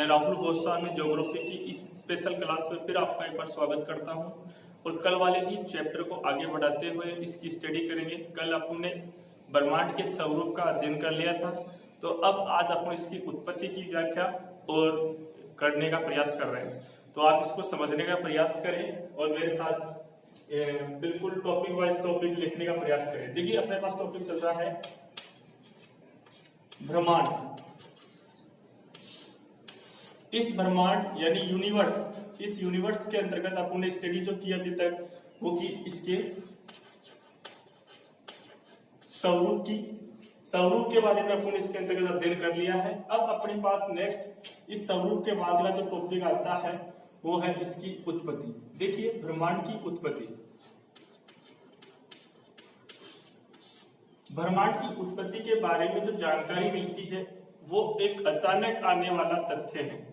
मैं राहुल गोस्वामी ज्योग्राफी की इस स्पेशल क्लास में फिर आपका एक बार स्वागत करता हूं और कल वाले ही चैप्टर को आगे बढ़ाते हुए इसकी स्टडी करेंगे। कल आपने ब्रह्मांड के स्वरूप का अध्ययन कर लिया था, तो अब आज अपन इसकी उत्पत्ति की व्याख्या और करने का प्रयास कर रहे हैं। तो आप इसको समझने का प्रयास करें और मेरे साथ बिल्कुल टॉपिक वाइज टॉपिक लिखने का प्रयास करें। देखिए अपने पास टॉपिक चल रहा है ब्रह्मांड। इस ब्रह्मांड यानी यूनिवर्स, इस यूनिवर्स के अंतर्गत अपन ने स्टडी जो की अभी तक वो की इसके स्वरूप के बारे में अपन इसके अंतर्गत अध्ययन कर लिया है। अब अपने पास नेक्स्ट इस स्वरूप के बाद वाला जो टॉपिक आता है वो है इसकी उत्पत्ति। देखिए ब्रह्मांड की उत्पत्ति, ब्रह्मांड की उत्पत्ति के बारे में जो जानकारी मिलती है वो एक अचानक आने वाला तथ्य है।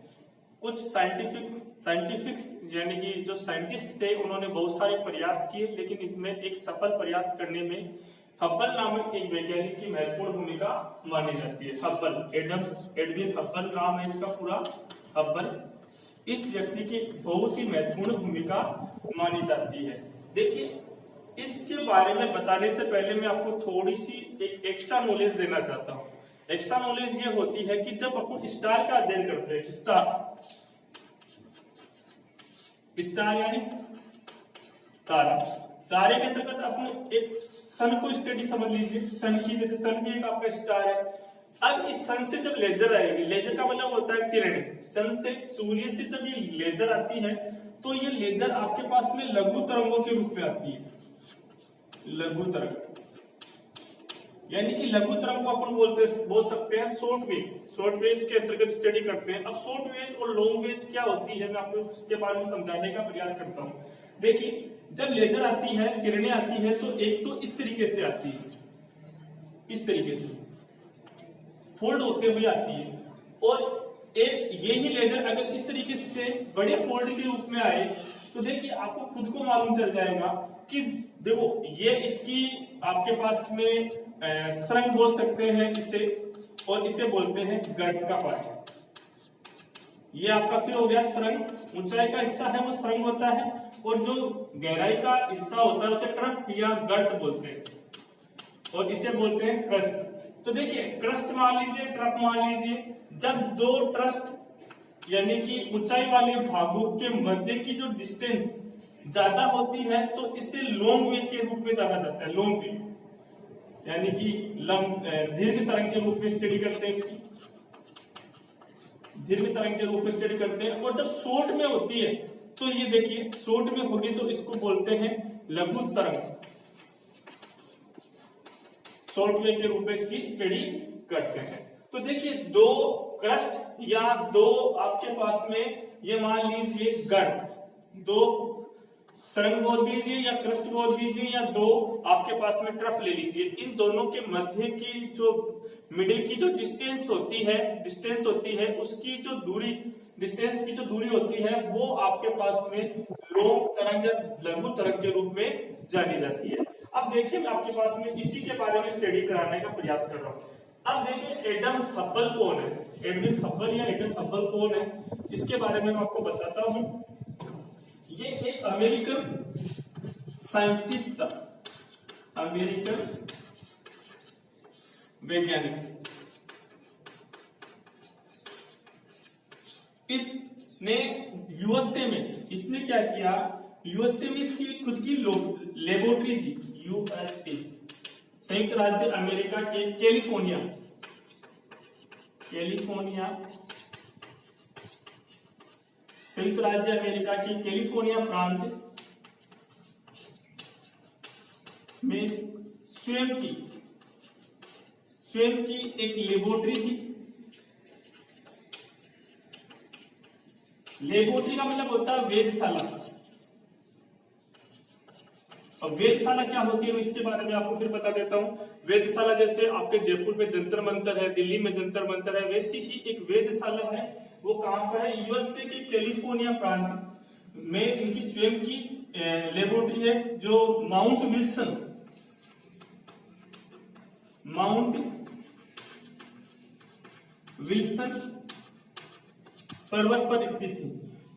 कुछ साइंटिफिक्स यानी कि जो साइंटिस्ट थे उन्होंने बहुत सारे प्रयास किए, लेकिन इसमें एक सफल प्रयास करने में हब्बल नामक एक वैज्ञानिक की महत्वपूर्ण भूमिका मानी जाती है। हब्बल, एडविन हब्बल नाम है इसका पूरा, हब्बल। इस व्यक्ति की बहुत ही महत्वपूर्ण भूमिका मानी जाती है। देखिए इसके बारे में बताने से पहले मैं आपको थोड़ी सी एक एक्स्ट्रा नॉलेज देना चाहता हूँ। एक्स्ट्रा नॉलेज ये होती है कि जब अपन स्टार का अध्ययन करते हैं, स्टार यानी तारा, तारे के अंतर्गत अपन एक सन को स्टडी समझ लीजिए। सन की जैसे सन भी एक आपका स्टार है। अब इस सन से जब लेजर आएगी, लेजर का मतलब होता है किरण, सन से सूर्य से जब ये लेजर आती है तो ये लेजर आपके पास में लघु तरंगों के रूप में आती है। लघु तरंग यानी कि लघु तरंग को अपन बोल सकते हैं शॉर्ट वेव। शॉर्ट वेव के अंतर्गत स्टडी करते हैं। अब शॉर्ट वेव और लॉन्ग वेव क्या होती है मैं आपको इसके बारे में समझाने का प्रयास करता हूँ। देखिए जब लेजर आती है, किरणें आती है तो एक तो इस तरीके से आती है, इस तरीके से फोल्ड होते हुए आती है, और एक यही लेजर अगर इस तरीके से बड़े फोल्ड के रूप में आए तो देखिए आपको खुद को मालूम चल जाएगा कि देखो ये इसकी आपके पास में सरंग बोल सकते हैं इसे, और इसे बोलते हैं गर्त का पार्ट। ये आपका फिर हो गया सरंग, ऊंचाई का हिस्सा है वो सरंग होता है, और जो गहराई का हिस्सा होता है उसे ट्रफ या गर्त बोलते हैं, और इसे बोलते हैं क्रस्ट। तो देखिए क्रस्ट मान लीजिए, ट्रफ मान लीजिए, जब दो ट्रस्ट यानी कि ऊंचाई वाले भागों के मध्य की जो डिस्टेंस ज्यादा होती है तो इसे लॉन्ग वेव के रूप में जाना जाता है। लॉन्ग वेव यानी कि दीर्घ तरंग के रूप में स्टडी करते हैं, इसकी दीर्घ तरंग के रूप में स्टडी करते हैं। और जब शॉर्ट में होती है तो ये देखिए शॉर्ट में होगी तो इसको बोलते हैं लघु तरंग, शॉर्ट वेव के रूप में इसकी स्टडी करते हैं। तो देखिए दो क्रस्ट या दो आपके पास में ये मान लीजिए गर्त, दो सरंग बोल दीजिए या क्रस्ट बोल दीजिए, या दो आपके पास में ट्रफ ले लीजिए। इन दोनों के मध्य की जो मिडिल की जो डिस्टेंस होती है उसकी जो दूरी, डिस्टेंस की जो दूरी होती है वो आपके पास में लॉन्ग तरंग या लघु तरंग के रूप में जानी जाती है। अब देखिए मैं आपके पास में इसी के बारे में स्टडी कराने का प्रयास कर रहा हूँ। अब देखिए एडम हब्बल कौन है, एडविन हब्बल या एडम हब्बल कौन है, इसके बारे में मैं आपको बताता हूँ। ये एक अमेरिकन साइंटिस्ट था, अमेरिकन वैज्ञानिक। इसने यूएसए में, इसने क्या किया, यूएसए में इसकी खुद की लेबोरेटरी थी। यूएसए संयुक्त राज्य अमेरिका के कैलिफोर्निया संयुक्त राज्य अमेरिका के कैलिफोर्निया प्रांत में स्वयं की एक लेबोरेटरी थी। लेबोरेटरी का मतलब होता है वेधशाला। अब वेधशाला क्या होती है इसके बारे में आपको फिर बता देता हूं। वेधशाला जैसे आपके जयपुर में जंतर मंतर है, दिल्ली में जंतर मंतर है, वैसी ही एक वेधशाला है। वो कहां पर है, यूएसए के कैलिफोर्निया प्रांत में इनकी स्वयं की लेबोरेटरी है, जो माउंट विल्सन पर्वत पर स्थित थी।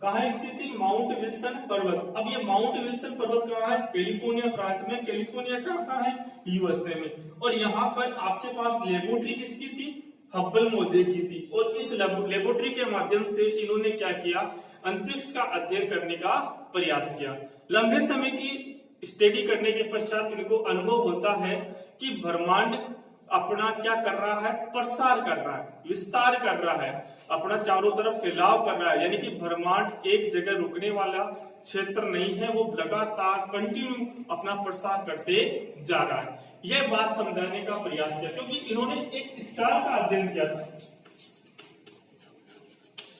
कहाँ स्थित थी? माउंट विल्सन पर्वत। अब ये माउंट विल्सन पर्वत कहाँ है? कैलिफोर्निया प्रांत में। कैलिफोर्निया कहाँ है? यूएसए में। और यहाँ पर आपके पास लेबोरेटरी किसकी थी? हब्बल महोदय की थी। और इस लेबोरेटरी के माध्यम से इन्होंने क्या किया? अंतरिक्ष का अध्ययन करने का प्रयास किया। लंबे समय की स्टडी करने के पश्चात इनको अनुभव होता है कि ब्रह्मांड अपना क्या कर रहा है? प्रसार कर रहा है, विस्तार कर रहा है, अपना चारों तरफ फैलाव कर रहा है। यानी कि ब्रह्मांड एक जगह रुकने वाला क्षेत्र नहीं है, वो लगातार कंटिन्यू अपना प्रसार करते जा रहा है। यह बात समझाने का प्रयास किया, क्योंकि इन्होंने एक स्टार का अध्ययन किया था,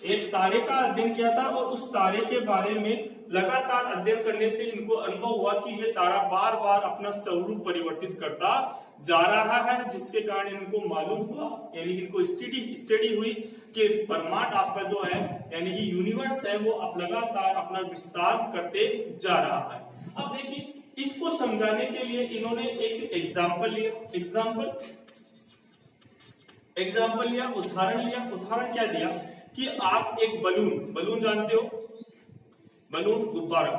एक तारे का अध्ययन किया था। और उस तारे के बारे में लगातार अध्ययन करने से इनको अनुभव हुआ कि ये तारा बार बार अपना स्वरूप परिवर्तित करता जा रहा है, जिसके कारण इनको मालूम हुआ, यानी कि इनको स्टडी हुई कि ब्रह्मांड आपका जो है, यानी कि यूनिवर्स है, वो अब लगातार अपना विस्तार करते जा रहा है। अब देखिए, इसको समझाने के लिए इन्होंने एक एग्जाम्पल लिया। एग्जाम्पल लिया, उदाहरण लिया। उदाहरण क्या दिया कि आप एक बलून जानते हो, बलून, गुब्बारा।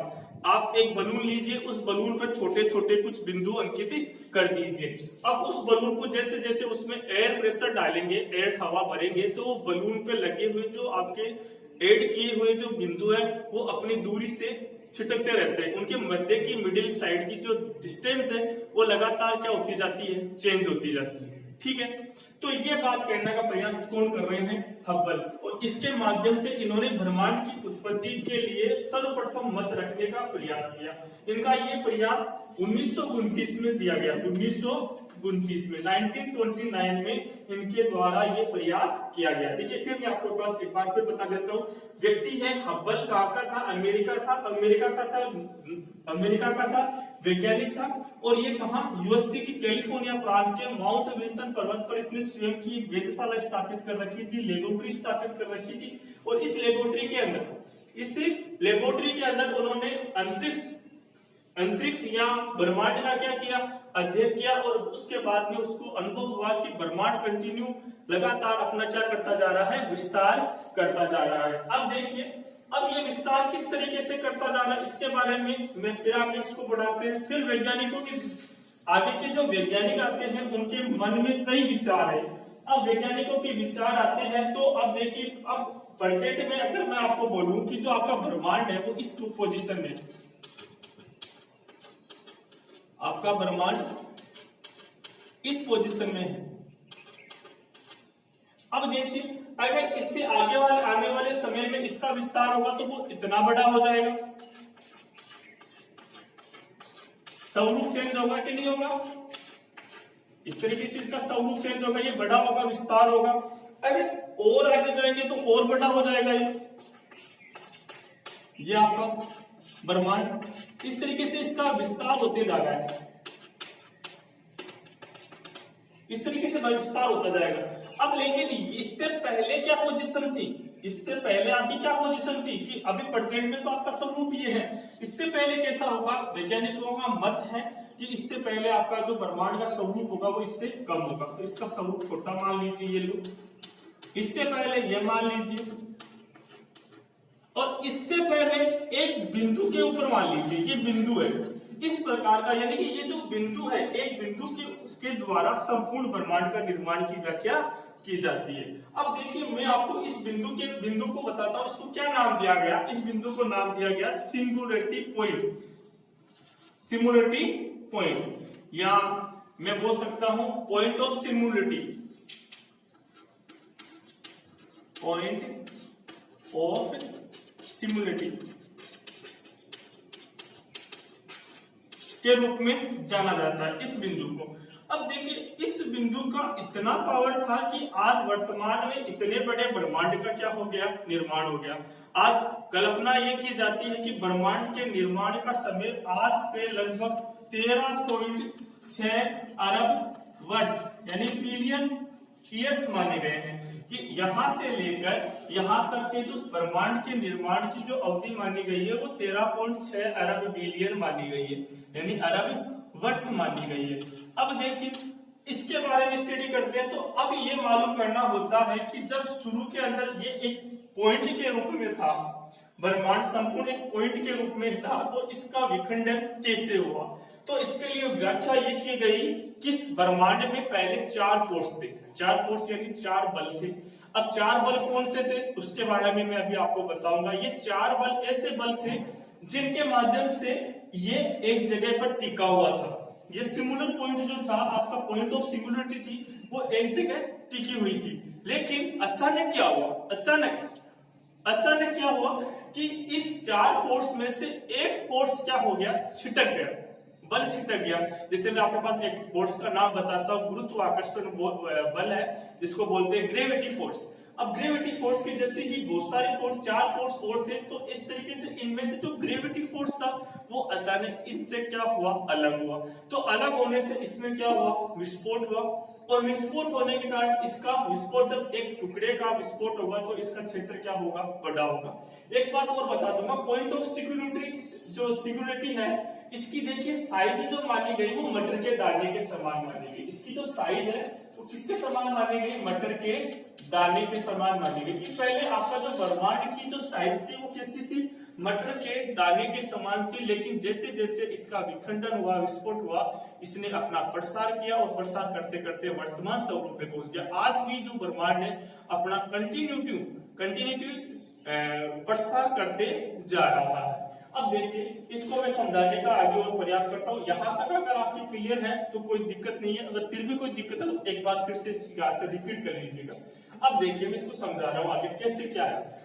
आप एक बलून लीजिए, उस बलून पर छोटे छोटे कुछ बिंदु अंकित कर दीजिए। अब उस बलून को जैसे जैसे उसमें एयर प्रेशर डालेंगे, एयर हवा भरेंगे, तो वो बलून पे लगे हुए जो आपके ऐड किए हुए जो बिंदु है, वो अपनी दूरी से छिटकते रहते हैं। उनके मध्य की मिडिल साइड की जो डिस्टेंस है, वो लगातार क्या होती जाती है? चेंज होती जाती है। ठीक है, तो ये बात कहने का प्रयास कौन कर रहे हैं? हब्बल। और इसके माध्यम से इन्होंने ब्रह्मांड की उत्पत्ति के लिए सर्वप्रथम मत रखने का प्रयास किया। इनका ये प्रयास 1929 में दिया गया। 1929 में, 1929 में इनके द्वारा ये प्रयास किया गया। देखिए, फिर मैं आपको पास एक बार फिर बता देता हूँ। व्यक्ति है हब्बल, कहाँ का था? अमेरिका का था, वैज्ञानिक था। और ये कहाँ? यूएसए की कैलिफोर्निया प्रांत के माउंट विल्सन पर्वत पर इसने स्वयं की वेधशाला स्थापित कर रखी थी, लेबोरेटरी स्थापित कर रखी थी। और इस लेबोरेटरी के अंदर उन्होंने अंतरिक्ष या ब्रह्मांड का क्या किया? अध्ययन किया। और उसके बाद में उसको अनुभव हुआ कि ब्रह्मांड कंटिन्यू लगातार अपना क्या करता जा रहा है? विस्तार करता जा रहा है। अब देखिए, अब ये विस्तार किस तरीके से करता जा रहा है, इसके बारे में मैं फिर आप इसको बढ़ाते हैं। फिर वैज्ञानिकों की आगे के जो वैज्ञानिक आते हैं, उनके मन में कई विचार है। अब वैज्ञानिकों के विचार आते हैं, तो अब देखिए, अब प्रेजेंट में अगर मैं आपको बोलूं कि जो आपका ब्रह्मांड है वो इस पोजीशन में, आपका ब्रह्मांड इस पोजीशन में है। अब देखिए, अगर इससे आने वाले समय में इसका विस्तार होगा तो वो इतना बड़ा हो जाएगा। स्वरूप चेंज होगा कि नहीं होगा? इस तरीके से इसका स्वरूप चेंज होगा, ये बड़ा होगा, विस्तार होगा। अगर और आगे जाएंगे तो और बड़ा हो जाएगा। ये आपका ब्रह्मांड इस तरीके से इसका विस्तार होते जा रहा है, इस तरीके से विस्तार होता जाएगा। अब लेकिन इससे पहले क्या पोजीशन थी? इससे पहले आपकी क्या पोजीशन थी कि अभी प्रेजेंट में तो आपका स्वरूप ये है। इससे पहले कैसा होगा? वैज्ञानिकों का मत है कि इससे पहले आपका जो ब्रह्मांड का स्वरूप होगा वो इससे कम होगा। तो इसका स्वरूप छोटा मान लीजिए, ये लो, इससे पहले ये मान लीजिए, और इससे पहले एक बिंदु के ऊपर मान लीजिए, ये बिंदु है इस प्रकार का। यानी कि ये जो बिंदु है, एक बिंदु के उसके द्वारा संपूर्ण ब्रह्मांड का निर्माण की व्याख्या की जाती है। अब देखिए, मैं आपको इस बिंदु को बताता हूं, इसको क्या नाम दिया गया? इस बिंदु को नाम दिया गया सिंगुलरिटी पॉइंट, या मैं बोल सकता हूं पॉइंट ऑफ सिंगुलरिटी, के रूप में जाना जाता है इस बिंदु को। अब देखिए, इस बिंदु का इतना पावर था कि आज वर्तमान में इतने बड़े ब्रह्मांड का क्या हो गया? निर्माण हो गया। आज कल्पना ये की जाती है कि ब्रह्मांड के निर्माण का समय आज से लगभग 13.6 अरब वर्ष यानी बिलियन ईयर्स माने गए हैं। कि यहां से लेकर यहां तक के जो ब्रह्मांड के निर्माण की जो अवधि मानी गई है वो 13.6 अरब बिलियन मानी गई है, यानी अरब वर्ष मानी गई है। अब देखिए, इसके बारे में स्टडी करते हैं तो अब ये मालूम करना होता है कि जब शुरू के अंदर ये एक पॉइंट के रूप में था, ब्रह्मांड संपूर्ण एक पॉइंट के रूप में था, तो इसका विखंडन कैसे हुआ? तो इसके लिए व्याख्या ये की गई कि इस ब्रह्मांड में पहले 4 फोर्स थे, 4 फोर्स यानी 4 बल थे। अब 4 बल कौन से थे उसके बारे में मैं अभी आपको बताऊंगा। ये 4 बल ऐसे बल थे जिनके माध्यम से ये एक जगह पर टिका हुआ था। ये सिंगुलर पॉइंट जो था, आपका पॉइंट ऑफ सिंगुलरिटी थी, वो एक जगह टिकी हुई थी। लेकिन अचानक क्या हुआ? अचानक क्या हुआ कि इस 4 फोर्स में से एक फोर्स क्या हो गया? छिटक गया, बल छिटक गया। जैसे मैं आपके पास एक फोर्स का नाम बताता हूँ, गुरुत्वाकर्षण बल है, जिसको बोलते हैं ग्रेविटी फोर्स। अब ग्रेविटी फोर्स के जैसे ही बहुत सारे फोर्स, 4 फोर्स और थे, तो इस तरीके से इनमें से जो ग्रेविटी फोर्स था वो अचानक इनसे क्या हुआ? अलग हुआ। तो अलग होने से इसमें क्या हुआ? विस्फोट हुआ, और विस्फोट होने के कारण इसका विस्फोट, जब एक टुकड़े का विस्फोट होगा तो इसका क्षेत्र क्या होगा? बड़ा होगा। एक बात और बता दूंगा, पॉइंट ऑफ सिंगुलरिटी जो सिंगुलरिटी है, इसकी देखिए साइज जो मानी गई वो मटर के दाने के समान मानी गई। इसकी जो साइज है वो किसके समान मानी गई? मटर के दाने के समान मानी गई। कि पहले आपका जो ब्रह्मांड की जो साइज थी वो कैसी थी? मटर के दाने के समान थी। लेकिन जैसे जैसे इसका विखंडन हुआ, विस्फोट हुआ, इसने अपना प्रसार किया, और प्रसार करते करते वर्तमान स्वरूप में पहुंच गया। आज भी जो ब्रह्मांड है अपना कंटिन्यूटी प्रसार करते जा रहा है। अब देखिए, इसको मैं समझाने का आगे और प्रयास करता हूँ। यहाँ तक अगर आपकी क्लियर है तो कोई दिक्कत नहीं है, अगर फिर भी कोई दिक्कत है तो एक बार फिर से रिपीट कर लीजिएगा। अब देखिए, मैं इसको समझा रहा हूँ आगे कैसे क्या है।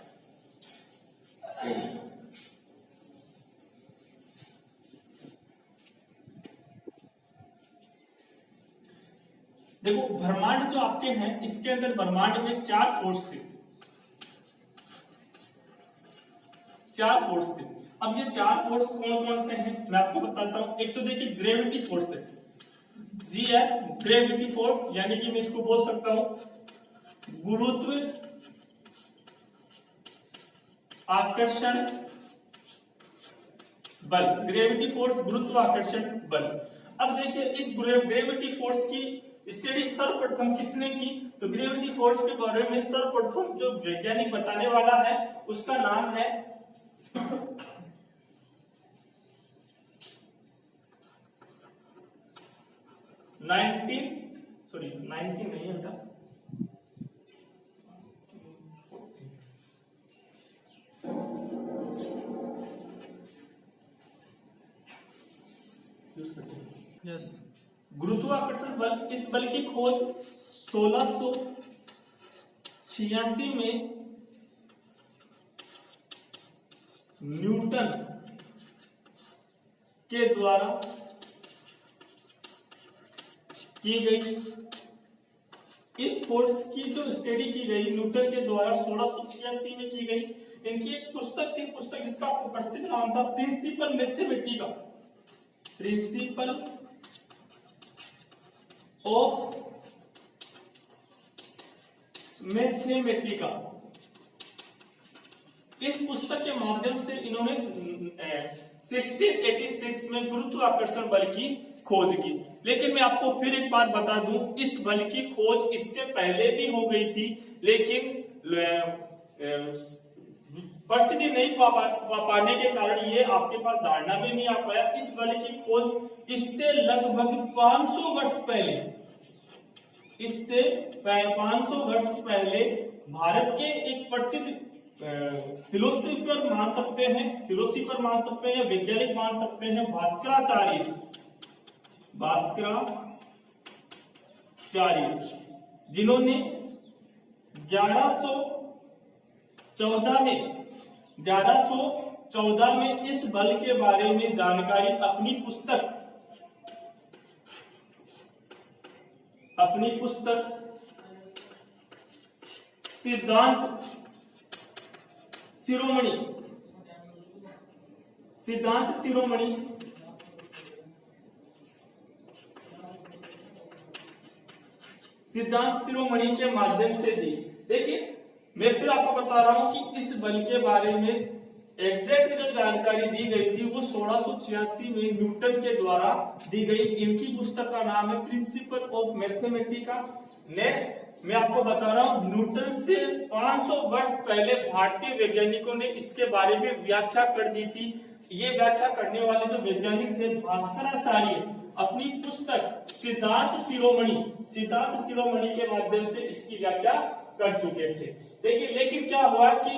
देखो, ब्रह्मांड जो आपके हैं, इसके अंदर ब्रह्मांड में 4 फोर्स थे, 4 फोर्स थे। अब ये 4 फोर्स कौन कौन से हैं मैं आपको बताता हूं। एक तो देखिए ग्रेविटी फोर्स है, जी है ग्रेविटी फोर्स, यानी कि मैं इसको बोल सकता हूं गुरुत्व आकर्षण बल। ग्रेविटी फोर्स, गुरुत्वाकर्षण बल। अब देखिए, इस ग्रेविटी फोर्स की स्टडी सर्वप्रथम किसने की? तो ग्रेविटी फोर्स के बारे में सर्वप्रथम जो वैज्ञानिक बताने वाला है उसका नाम है नाइनटीन नहीं होता, यस, गुरुत्वाकर्षण बल। इस बल की खोज 1686 में न्यूटन के द्वारा की गई। इस फोर्स की जो स्टडी की गई न्यूटन के द्वारा 1686 में की गई। इनकी एक पुस्तक थी, पुस्तक जिसका प्रसिद्ध नाम था Principia Mathematica, Principia of Mathematica. इस पुस्तक के माध्यम से इन्होंने 1686 में गुरुत्वाकर्षण बल की खोज की। लेकिन मैं आपको फिर एक बात बता दूं, इस बल की खोज इससे पहले भी हो गई थी, लेकिन प्रसिद्धि नहीं पाने के कारण ये आपके पास धारणा में नहीं आ पाया। इस बल की खोज इससे लगभग 500 वर्ष पहले, इससे 500 वर्ष पहले भारत के एक प्रसिद्ध फिलोसोफर मान सकते हैं या वैज्ञानिक मान सकते हैं, भास्कराचार्य, जिन्होंने 1114 में इस बल के बारे में जानकारी अपनी पुस्तक सिद्धांत शिरोमणि के माध्यम से दी। देखिए, मैं फिर आपको बता रहा हूं कि इस बल के बारे में एग्जैक्ट जो जानकारी दी गई थी वो 1686 में न्यूटन के द्वारा दी गई। इनकी पुस्तक का नाम है प्रिंसिपल ऑफ मैथमेटिका। नेक्स्ट मैं आपको बता रहा हूं न्यूटन से 500 वर्ष पहले भारतीय वैज्ञानिकों ने इसके बारे में व्याख्या कर दी थी। ये व्याख्या करने वाले जो वैज्ञानिक थे भास्कराचार्य, अपनी पुस्तक सिद्धार्थ शिरोमणि के माध्यम से इसकी व्याख्या कर चुके थे। देखिए लेकिन क्या हुआ कि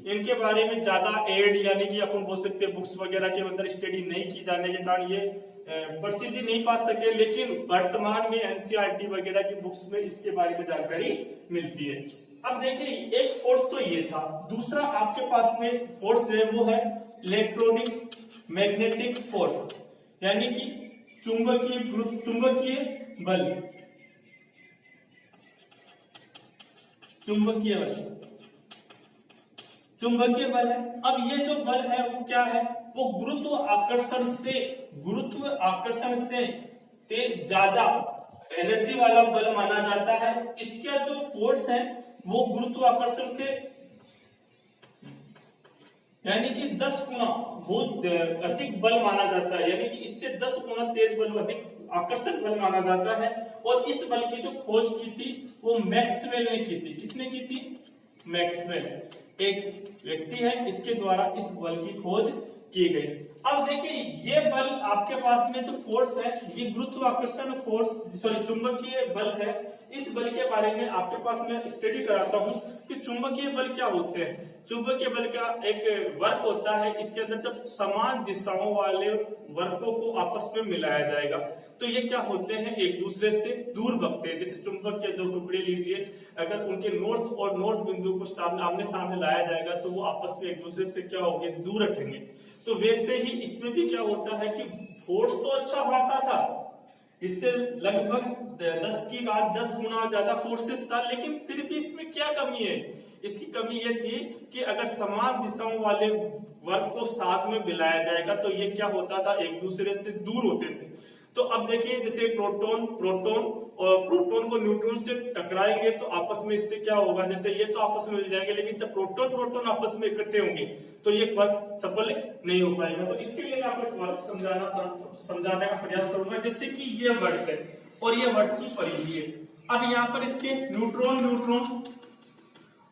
इनके बारे में ज्यादा एड यानी कि अपन बोल सकते हैं बुक्स वगैरह के अंदर स्टडी नहीं की जाने के कारण ये प्रसिद्धि नहीं पा सके, लेकिन वर्तमान में एनसीईआरटी वगैरह की बुक्स में इसके बारे में जानकारी मिलती है। अब देखिए एक फोर्स तो ये था, दूसरा आपके पास में फोर्स है वो है इलेक्ट्रोनिक मैग्नेटिक फोर्स, यानी कि चुंबकीय बल। चुंबकीय बल है। अब ये जो बल है वो क्या है, वो गुरुत्व आकर्षण से ज्यादा एनर्जी वाला बल माना जाता है। इसका जो फोर्स है वो गुरुत्वाकर्षण से यानी कि 10 गुना बहुत अधिक बल माना जाता है, यानी कि इससे 10 गुना तेज बल, अधिक आकर्षक बल माना जाता है। और इस बल की जो खोज की थी वो मैक्सवेल ने की थी। किसने की थी? मैक्सवेल एक व्यक्ति है, इसके द्वारा इस बल की खोज की गई। अब देखिए ये बल आपके पास में जो फोर्स है ये गुरुत्वाकर्षण चुंबकीय बल है। इस बल के बारे में आपके पास में स्टडी कराता हूं कि चुंबकीय बल क्या होते हैं। चुंबकीय बल का एक वर्क होता है, इसके अंदर जब समान दिशाओं वाले वर्कों को आपस में मिलाया जाएगा तो ये क्या होते हैं, एक दूसरे से दूर भगते हैं। जैसे चुंबक के दो टुकड़े लीजिए, अगर उनके नॉर्थ बिंदु को आमने सामने लाया जाएगा तो वो आपस में एक दूसरे से क्या होंगे, दूर रखेंगे। तो वैसे ही इसमें भी क्या होता है कि फोर्स तो अच्छा खासा था, इससे लगभग 10 की घात 10 गुना ज्यादा फोर्सेस था, लेकिन फिर भी इसमें क्या कमी है? इसकी कमी ये थी कि अगर समान दिशाओं वाले वर्ग को साथ में मिलाया जाएगा तो ये क्या होता था, एक दूसरे से दूर होते थे। तो अब देखिए जैसे प्रोटॉन को न्यूट्रॉन से टकराएंगे तो आपस में इससे क्या होगा, जैसे ये तो आपस में मिल जाएंगे, लेकिन जब प्रोटॉन आपस में इकट्ठे होंगे तो ये वर्क सफल नहीं हो पाएगा। तो इसके लिए मैं आपको एक वर्क समझाने का प्रयास करूंगा। जैसे कि ये वर्क है और ये वर्क की परिधि है। अब यहाँ पर इसके न्यूट्रॉन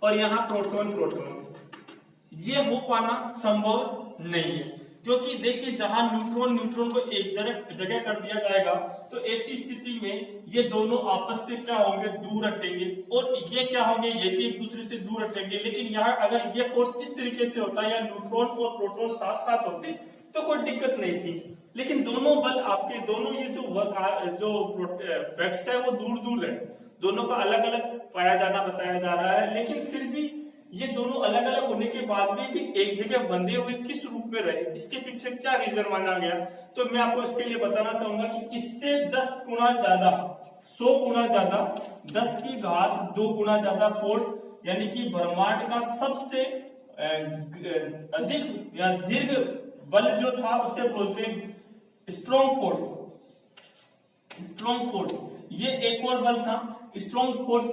और यहाँ प्रोटॉन, ये हो पाना संभव नहीं है, क्योंकि देखिए जहां न्यूट्रॉन को एक जगह कर दिया जाएगा तो ऐसी स्थिति में ये दोनों आपस से क्या होंगे, दूर हटेंगे, और ये क्या होंगे, ये भी एक दूसरे से दूर हटेंगे। लेकिन यहाँ अगर ये फोर्स इस तरीके से होता है या न्यूट्रॉन और प्रोटॉन साथ साथ होते तो कोई दिक्कत नहीं थी। लेकिन दोनों बल आपके दोनों ये जो फैक्ट्स है वो दूर है, दोनों का अलग अलग पाया जाना बताया जा रहा है। लेकिन फिर भी ये दोनों अलग अलग होने के बाद भी एक जगह बंधे हुए किस रूप में रहे, इसके पीछे क्या रीजन माना गया, तो मैं आपको इसके लिए बताना चाहूंगा कि इससे 10 गुना ज्यादा, 100 गुना ज्यादा, 10 की घात 2 गुना ज्यादा फोर्स, यानी कि ब्रह्मांड का सबसे अधिक या दीर्घ बल जो था उसे बोलते हैं स्ट्रॉन्ग फोर्स। ये एक और बल था स्ट्रॉन्ग फोर्स,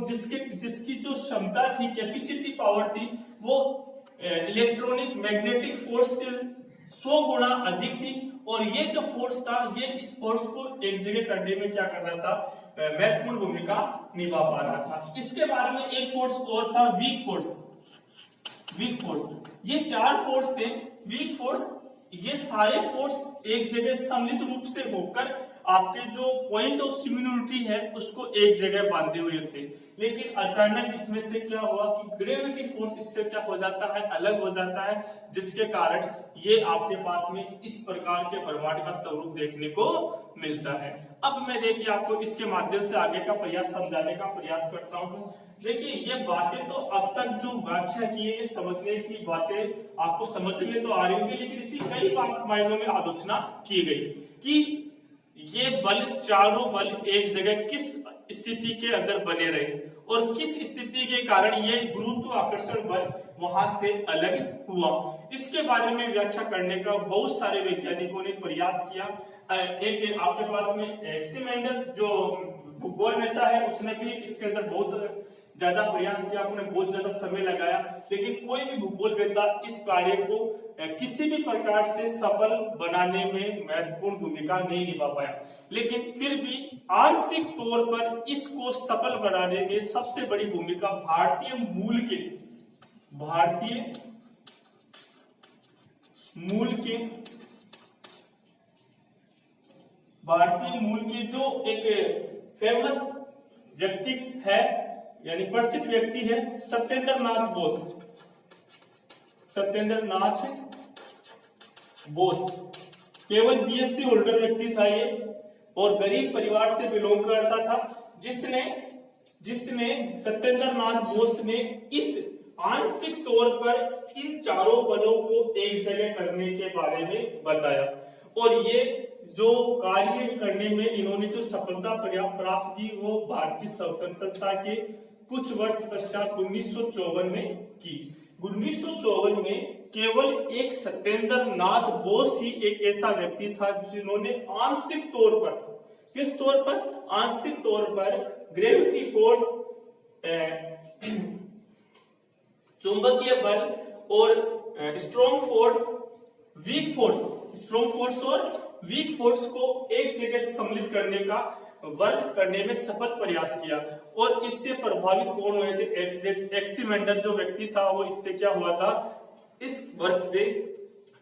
जिसकी जो क्षमता थी, कैपेसिटी पावर थी, वो इलेक्ट्रॉनिक मैग्नेटिक फोर्स से 100 गुना अधिक थी। और ये जो फोर्स था, ये इस फोर्स को एक जगह करने में क्या कर रहा था, महत्वपूर्ण भूमिका निभा पा रहा था। इसके बारे में एक फोर्स और था, वीक फोर्स। ये 4 फोर्स थे। वीक फोर्स, ये सारे फोर्स एक जगह सम्मिलित रूप से होकर आपके जो पॉइंट ऑफ सिमिलरिटी है उसको एक जगह बांधे हुए थे। लेकिन अचानक इसमें से क्या हुआ कि ग्रेविटी फोर्स इससे क्या हो जाता है, अलग हो जाता है, जिसके कारण ये आपके पास में इस प्रकार के ब्रह्मांड का स्वरूप देखने को मिलता है। अब मैं देखिए आपको इसके माध्यम से आगे का प्रयास समझाने का प्रयास करता हूँ। देखिए ये बातें तो अब तक जो व्याख्या की है, ये समझने की बातें आपको समझ में तो आ रही होंगी, लेकिन इसी कई मायनों में आलोचना की गई कि ये बल, चारों बल एक जगह किस स्थिति के अंदर बने रहे और किस स्थिति के कारण ये गुरुत्वाकर्षण बल वहां से अलग हुआ। इसके बारे में व्याख्या करने का बहुत सारे वैज्ञानिकों ने प्रयास किया। एक आपके पास में एक्सिमेंडर जो भूगोल नेता है, उसने भी इसके अंदर बहुत ज्यादा प्रयास किया, आपने बहुत ज्यादा समय लगाया, लेकिन कोई भी भूगोलवेत्ता इस कार्य को किसी भी प्रकार से सफल बनाने में महत्वपूर्ण भूमिका नहीं निभा पाया। लेकिन फिर भी आंशिक तौर पर इसको सफल बनाने में सबसे बड़ी भूमिका भारतीय मूल के जो एक फेमस व्यक्ति है, यानी प्रसिद्ध व्यक्ति है, सत्येंद्रनाथ बोस। केवल बीएससी होल्डर व्यक्ति था ये, और गरीब परिवार से बिलोंग करता था, जिसने सत्येंद्रनाथ बोस ने इस आंशिक तौर पर इन चारों बलों को एक जगह करने के बारे में बताया। और ये जो कार्य करने में इन्होंने जो सफलता प्राप्त की वो भारतीय स्वतंत्रता के कुछ वर्ष पश्चात 1954 में की। 1954 में केवल एक सत्येंद्रनाथ बोस ही एक ऐसा व्यक्ति था जिन्होंने आंशिक तौर पर, किस तौर पर, आंशिक तौर पर ग्रेविटी फोर्स, चुंबकीय बल और स्ट्रॉन्ग फोर्स और वीक फोर्स को एक जगह सम्मिलित करने का वर्क करने में सफल प्रयास किया। और इससे प्रभावित कौन हुए थे? एक्सीमेंडर जो व्यक्ति था वो इससे क्या हुआ था, इस वर्क से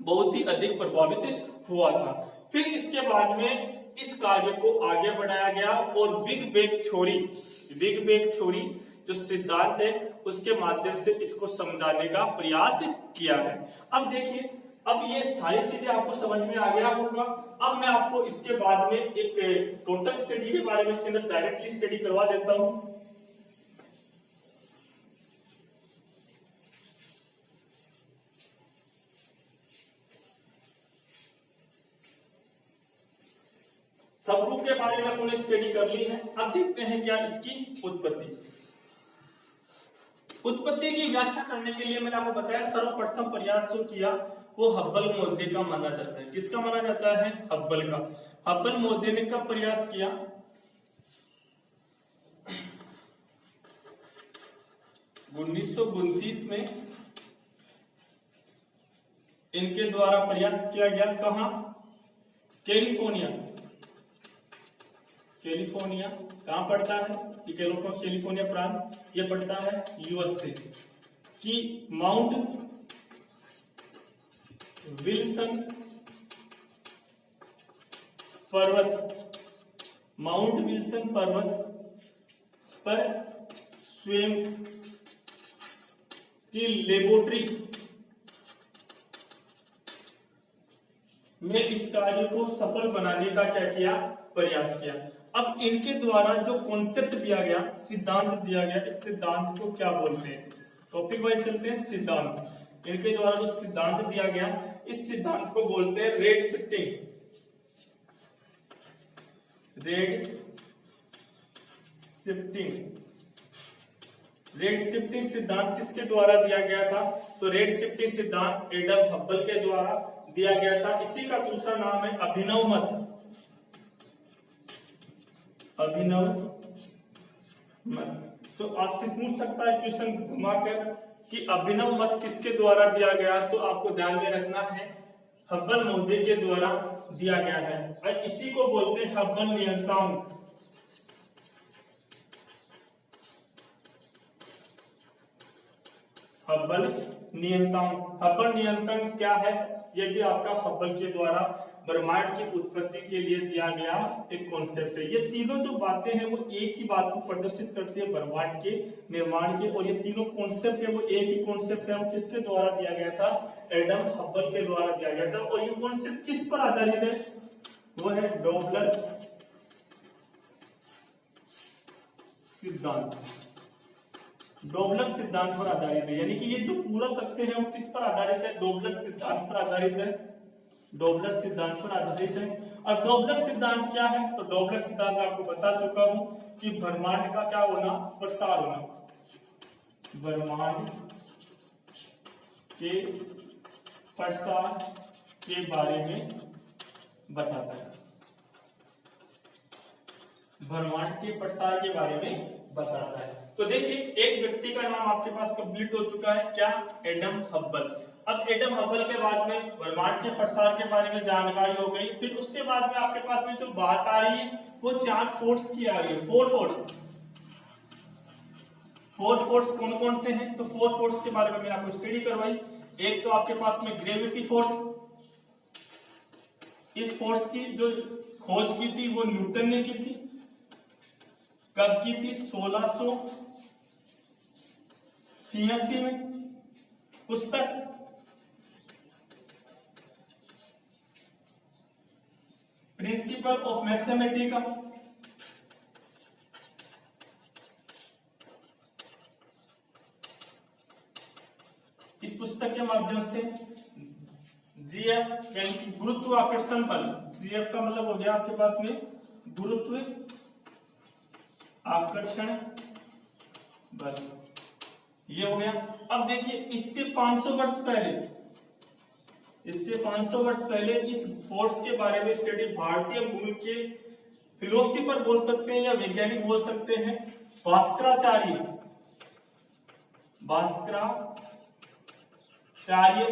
बहुत ही अधिक प्रभावित हुआ था। फिर इसके बाद में इस कार्य को आगे बढ़ाया गया और बिग बैंग थ्योरी जो सिद्धांत है उसके माध्यम से इसको समझाने का प्रयास किया है। अब देखिए, अब ये सारी चीजें आपको समझ में आ गया होगा। अब मैं आपको इसके बाद में एक टोटल स्टडी के बारे में इसके अंदर डायरेक्टली स्टडी करवा देता हूं। सबग्रुप के बारे में आपने स्टडी कर ली है। अब देखते हैं क्या इसकी उत्पत्ति की व्याख्या करने के लिए मैंने आपको बताया सर्वप्रथम प्रयास जो किया वो हब्बल महोदय का माना जाता है। किसका माना जाता है? हब्बल का। हब्बल महोदय ने कब प्रयास किया? 1929 में इनके द्वारा प्रयास किया गया। कहां? कैलिफोर्निया कहां पड़ता है? कैलिफोर्निया प्रांत ये पड़ता है यूएसए की माउंट विल्सन पर्वत पर स्वयं की लेबोरेटरी में इस कार्य को सफल बनाने का क्या किया? प्रयास किया। अब इनके द्वारा जो कॉन्सेप्ट दिया गया, सिद्धांत दिया गया, इस सिद्धांत को क्या बोलते हैं? टॉपिक वाइज चलते हैं। सिद्धांत, इनके द्वारा जो सिद्धांत दिया गया इस सिद्धांत को बोलते हैं रेट शिफ्टिंग सिद्धांत किसके द्वारा दिया गया था? तो रेट शिफ्टिंग सिद्धांत एडम हब्बल के द्वारा दिया गया था। इसी का दूसरा नाम है अभिनव मत। तो आपसे पूछ सकता है क्वेश्चन घुमाकर कि अभिनव मत किसके द्वारा दिया गया? तो आपको ध्यान में रखना है हब्बल महोदय के द्वारा दिया गया है। और इसी को बोलते हैं हब्बल नियतांक। हब्बल नियतांक क्या है? यह भी आपका हब्बल के द्वारा ब्रह्मांड की उत्पत्ति के लिए दिया गया एक कॉन्सेप्ट है। ये तीनों जो बातें हैं वो एक ही बात को प्रदर्शित करती है, ब्रह्मांड के निर्माण के। और ये तीनों कॉन्सेप्ट है वो एक ही कॉन्सेप्ट है। वो किसके द्वारा दिया गया था? एडम हब्बल के द्वारा दिया गया था। और ये कॉन्सेप्ट किस पर आधारित है? वो है डॉपलर सिद्धांत पर आधारित है। यानी कि ये जो पूरा तथ्य है वो किस पर आधारित है? डॉपलर सिद्धांत पर आधारित है। और डॉपलर सिद्धांत क्या है? तो डॉपलर सिद्धांत आपको बता चुका हूं कि ब्रह्मांड का क्या होना? प्रसार होना। ब्रह्मांड के प्रसार के बारे में बताता है। ब्रह्मांड के प्रसार के बारे में बताता है। तो देखिए एक व्यक्ति का नाम आपके पास कंप्लीट हो चुका है, क्या? Adam Hubble. अब एडम हब्बल के बाद में ब्रह्मांड के प्रसार के बारे में जानकारी हो गई। फिर उसके बाद में आपके पास में जो बात आ रही है वो 4 फोर्स की आ रही है। 4 फोर्स कौन कौन से हैं? तो 4 फोर्स के बारे में मैंने आपको स्टडी करवाई। एक तो आपके पास में ग्रेविटी फोर्स। इस फोर्स की जो खोज की थी वो न्यूटन ने की थी। कब की थी? 1686 में। पुस्तक प्रिंसिपल ऑफ मैथमेटिका। इस पुस्तक के माध्यम से जीएफ यानी कि गुरुत्वाकर्षण बल, जीएफ का मतलब हो गया आपके पास में गुरुत्व आकर्षण बल, ये हो गया। अब देखिए इससे 500 वर्ष पहले इस फोर्स के बारे में स्टडी भारतीय मूल के फिलोसोफर बोल सकते हैं या वैज्ञानिक बोल सकते हैं, भास्कराचार्य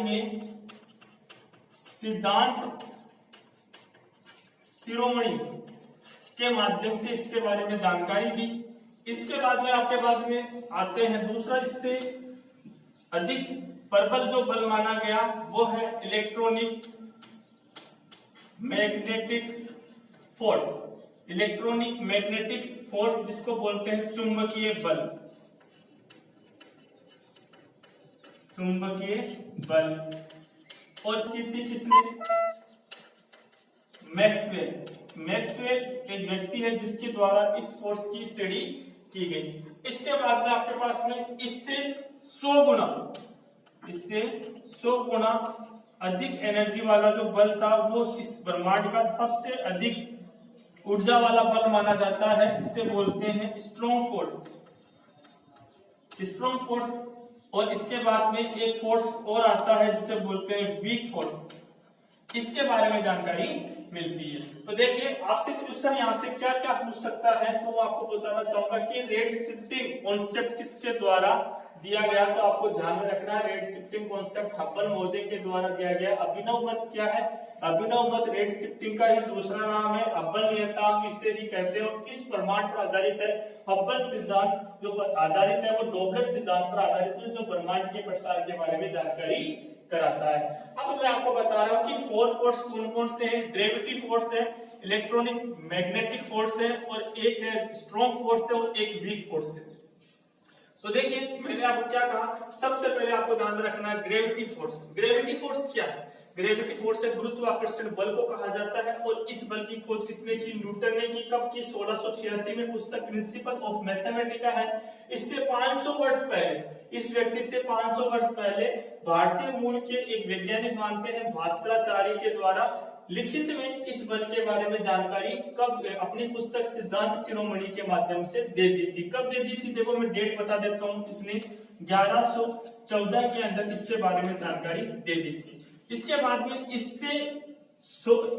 ने सिद्धांत शिरोमणि के माध्यम से इसके बारे में जानकारी दी। इसके बाद में आपके पास में आते हैं दूसरा, इससे अधिक प्रबल जो बल माना गया वो है इलेक्ट्रोनिक मैग्नेटिक फोर्स, जिसको बोलते हैं चुंबकीय बल। और की किसने? मैक्सवेल एक व्यक्ति है जिसके द्वारा इस फोर्स की स्टडी की गई। इसके बाद में आपके पास में इससे 100 गुना अधिक एनर्जी वाला जो बल था वो इस ब्रह्मांड का सबसे अधिक ऊर्जा वाला बल माना जाता है, जिसे बोलते हैं स्ट्रॉन्ग फोर्स। और इसके बाद में एक फोर्स और आता है जिसे बोलते हैं वीक फोर्स। इसके बारे में जानकारी मिलती है। तो देखिए आपसे क्वेश्चन यहाँ से क्या क्या पूछ सकता है, तो वो आपको बताना चाहूंगा कि रेट शिफ्टिंग कॉन्सेप्ट किसके द्वारा दिया गया। तो आपको ध्यान में रखना है रेट शिफ्टिंग कॉन्सेप्ट हब्बल महोदय के द्वारा दिया गया। अभिनव मत क्या है? अभिनव मत रेट शिफ्टिंग का ही दूसरा नाम है। हब्बल नियतांक इसे ही कहते हैं। और किस प्रमाण पर आधारित है? हब्बल सिद्धांत जो आधारित है वो डोपलर सिद्धांत पर आधारित है, जो ब्रह्मांड के प्रसार के बारे में जानकारी कराता है। अब मैं आपको बता रहा हूं कि 4 फोर्स कौन कौन से हैं। ग्रेविटी फोर्स है, इलेक्ट्रोनिक मैग्नेटिक फोर्स है, और एक है स्ट्रॉन्ग फोर्स है, और एक वीक फोर्स है। तो देखिए मैंने आपको क्या कहा, सबसे पहले आपको ध्यान में रखना है ग्रेविटी फोर्स। ग्रेविटी फोर्स क्या है? ग्रेविटी फोर्स से गुरुत्वाकर्षण बल को कहा जाता है। और इस बल की खोज किसने की? न्यूटन ने की। कब की? 1686 में। पुस्तक प्रिंसिपल ऑफ मैथमेटिका है। इससे 500 वर्ष पहले, इस व्यक्ति से 500 वर्ष पहले भारतीय मूल के एक वैज्ञानिक मानते हैं भास्कराचार्य के द्वारा लिखित में इस बल के बारे में जानकारी कब अपनी पुस्तक सिद्धांत शिरोमणि के माध्यम से दे दी थी। कब दे दी थी? देखो मैं डेट बता देता हूं। इसने 1114 के अंदर इसके बारे में जानकारी दे दी थी। इसके बाद में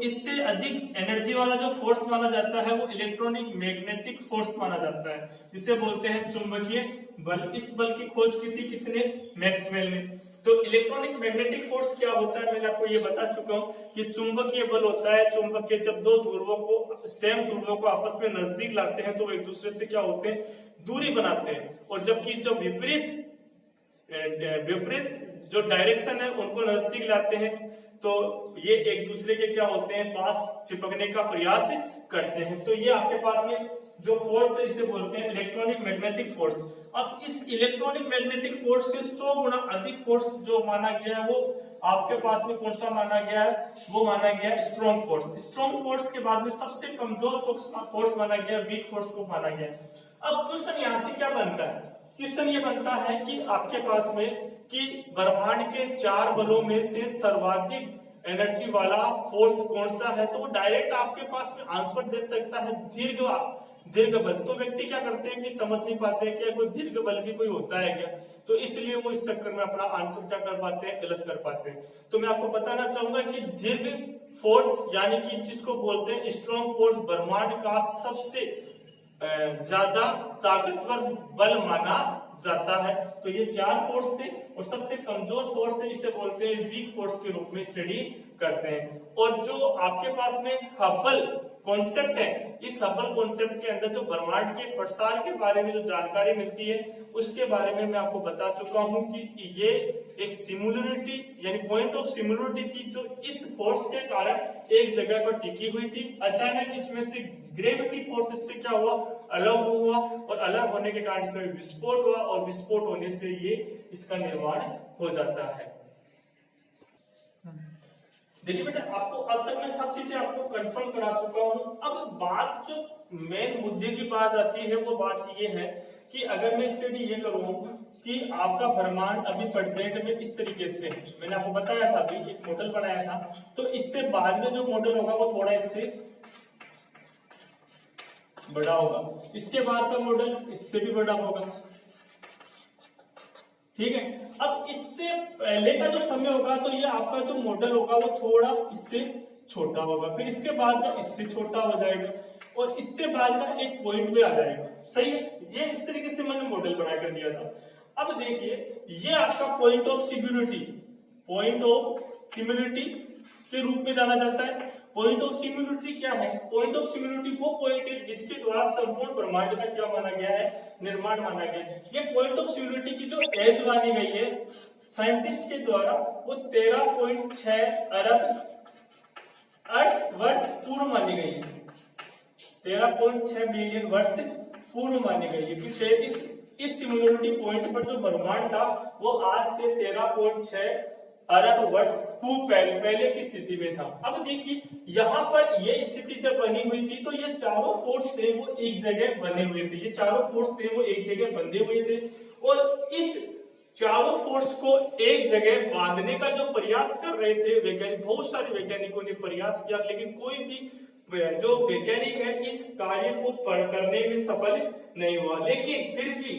इससे अधिक एनर्जी वाला जो फोर्स माना जाता है वो इलेक्ट्रोनिक मैग्नेटिक फोर्स माना जाता है, जिसे बोलते हैं चुंबकीय बल। इस बल की खोज की थी किसने? मैक्सवेल ने। तो इलेक्ट्रोनिक मैग्नेटिक फोर्स क्या होता है? मैंने आपको ये बता चुका हूं कि चुंबकीय बल होता है। चुंबकीय जब दो सेम ध्रुवों को आपस में नजदीक लाते हैं तो एक दूसरे से क्या होते हैं? दूरी बनाते हैं। और जबकि जो विपरीत जो डायरेक्शन है उनको नजदीक लाते हैं तो ये एक दूसरे के क्या होते हैं? पास चिपकने का प्रयास करते हैं। तो ये आपके पास में जो फोर्स है इसे बोलते हैं इलेक्ट्रोनिक मैग्नेटिक फोर्स। अब इस इलेक्ट्रोनिक मैग्नेटिक फोर्स से 100 गुना अधिक फोर्स जो माना गया है वो आपके पास में कौन सा माना गया है? वो माना गया स्ट्रॉन्ग फोर्स। स्ट्रॉन्ग फोर्स के बाद में सबसे कमजोर फोर्स माना गया वीक फोर्स को माना गया। अब क्वेश्चन यहाँ से क्या बनता है? क्वेश्चन ये बनता है कि आपके पास में कि ब्रह्मांड के 4 बलों में से सर्वाधिक एनर्जी वाला फोर्स कौन सा है? तो वो डायरेक्ट आपके पास में आंसर दे सकता है दीर्घ बल। तो व्यक्ति क्या करते हैं कि समझ नहीं पाते हैं कि कोई दीर्घ बल भी कोई होता है क्या, तो इसलिए वो इस चक्कर में अपना आंसर क्या कर पाते हैं? गलत कर पाते हैं। तो मैं आपको बताना चाहूंगा कि दीर्घ फोर्स यानी कि जिसको बोलते हैं स्ट्रॉन्ग फोर्स ब्रह्मांड का सबसे ज्यादा ताकतवर बल माना जाता है। तो ये 4 फोर्स थे और सबसे कमजोर फोर्स है इसे बोलते हैं वीक फोर्स के रूप में स्टडी करते हैं। और जो आपके पास में हबल कॉन्सेप्ट है, इस हबल कॉन्सेप्ट के अंदर जो ब्रह्मांड के प्रसार के बारे में जो जानकारी मिलती है उसके बारे में मैं आपको बता चुका हूं कि ये एक सिमिलरिटी यानी पॉइंट ऑफ सिमिलरिटी थी जो इस फोर्स के कारण एक जगह पर टिकी हुई थी। अचानक इसमें से ग्रेविटी फोर्स इससे क्या हुआ, अलग हुआ और अलग होने के कारण इसमें विस्फोट हुआ और विस्फोट होने से ये इसका निर्माण हो जाता है। देखिए बेटा, आपको अब तक मैं सब चीजें आपको कंफर्म करा चुका हूं। अब बात जो मेन मुद्दे की बात आती है वो बात ये है कि अगर मैं स्टडी ये करूं कि आपका ब्रह्मांड अभी प्रेजेंट में इस तरीके से, मैंने आपको बताया था अभी एक मॉडल बनाया था, तो इससे बाद में जो मॉडल होगा वो थोड़ा इससे बड़ा होगा, इसके बाद का मॉडल इससे भी बड़ा होगा, ठीक है। अब इससे पहले का जो समय होगा तो ये आपका जो मॉडल होगा वो थोड़ा इससे छोटा होगा, फिर इसके बाद का इससे छोटा हो जाएगा और इससे बाद का एक पॉइंट पे आ जाएगा। सही है, ये इस तरीके से मैंने मॉडल बना कर दिया था। अब देखिए, ये आपका पॉइंट ऑफ सिमिलरिटी के रूप में जाना जाता है। पॉइंट ऑफ सिमिलरिटी क्या है? पॉइंट ऑफ सिमिलरिटी वो पॉइंट है जिसके द्वारा संपूर्ण ब्रह्मांड का क्या माना गया है, निर्माण माना गया है। ये पॉइंट ऑफ सिमिलरिटी की जो एज मानी गई है साइंटिस्ट के द्वारा वो 13.6 अरब वर्ष पूर्व मानी गई है, 13.6 बिलियन वर्ष पूर्व मानी गई है। फिर इस सिमिलरिटी पॉइंट पर जो ब्रह्मांड था वो आज से 13.6 अरब वर्ष पहले की स्थिति में था। अब देखिए, यहाँ पर ये स्थिति जब बनी हुई थी तो ये चारों फोर्स थे वो एक जगह बने हुए थे, ये चारों फोर्स थे वो एक जगह बंधे हुए थे और इस चारों फोर्स को एक जगह बांधने का जो प्रयास कर रहे थे वैज्ञानिक, बहुत सारे वैज्ञानिकों ने प्रयास किया, लेकिन कोई भी जो वैज्ञानिक है इस कार्य को करने में सफल नहीं हुआ। लेकिन फिर भी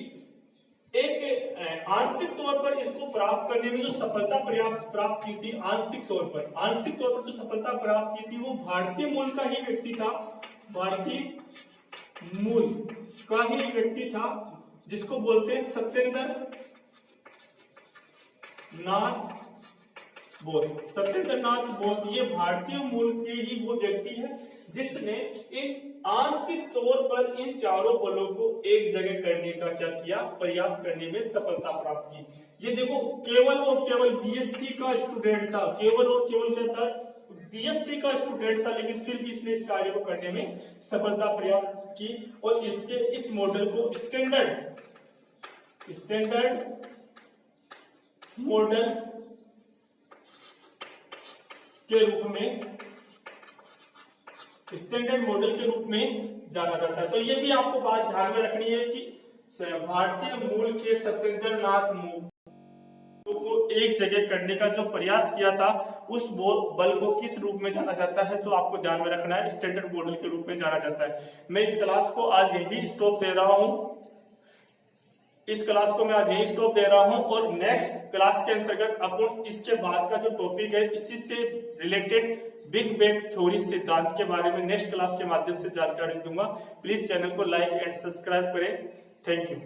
एक आंशिक तौर पर इसको प्राप्त करने में जो सफलता प्राप्त की थी, आंशिक तौर पर जो सफलता प्राप्त की थी वो भारतीय मूल का ही व्यक्ति था, भारतीय मूल का ही व्यक्ति था जिसको बोलते हैं सत्येंद्र नाथ बोस। ये भारतीय मूल के ही वो व्यक्ति है जिसने इन आंशिक तौर पर इन चारों बलों को एक जगह करने का क्या किया, प्रयास करने में सफलता प्राप्त की। ये देखो, केवल और केवल बीएससी का स्टूडेंट था, केवल और केवल क्या था, बीएससी का स्टूडेंट था, लेकिन फिर भी इसने इस कार्य को करने में सफलता प्राप्त की और इस मॉडल को स्टैंडर्ड मॉडल के रूप में, स्टैंडर्ड मॉडल के रूप में जाना जाता है। तो ये भी आपको बात ध्यान में रखनी है कि भारतीय मूल के सत्येंद्र नाथ को एक जगह करने का जो प्रयास किया था उस बल को किस रूप में जाना जाता है, तो आपको ध्यान में रखना है, स्टैंडर्ड मॉडल के रूप में जाना जाता है। मैं इस क्लास को आज यही स्टॉप दे रहा हूं, और नेक्स्ट क्लास के अंतर्गत अपन इसके बाद का जो टॉपिक है इसी से रिलेटेड बिग बैंग थ्योरी सिद्धांत के बारे में नेक्स्ट क्लास के माध्यम से जानकारी दूंगा। प्लीज चैनल को लाइक एंड सब्सक्राइब करें। Thank you.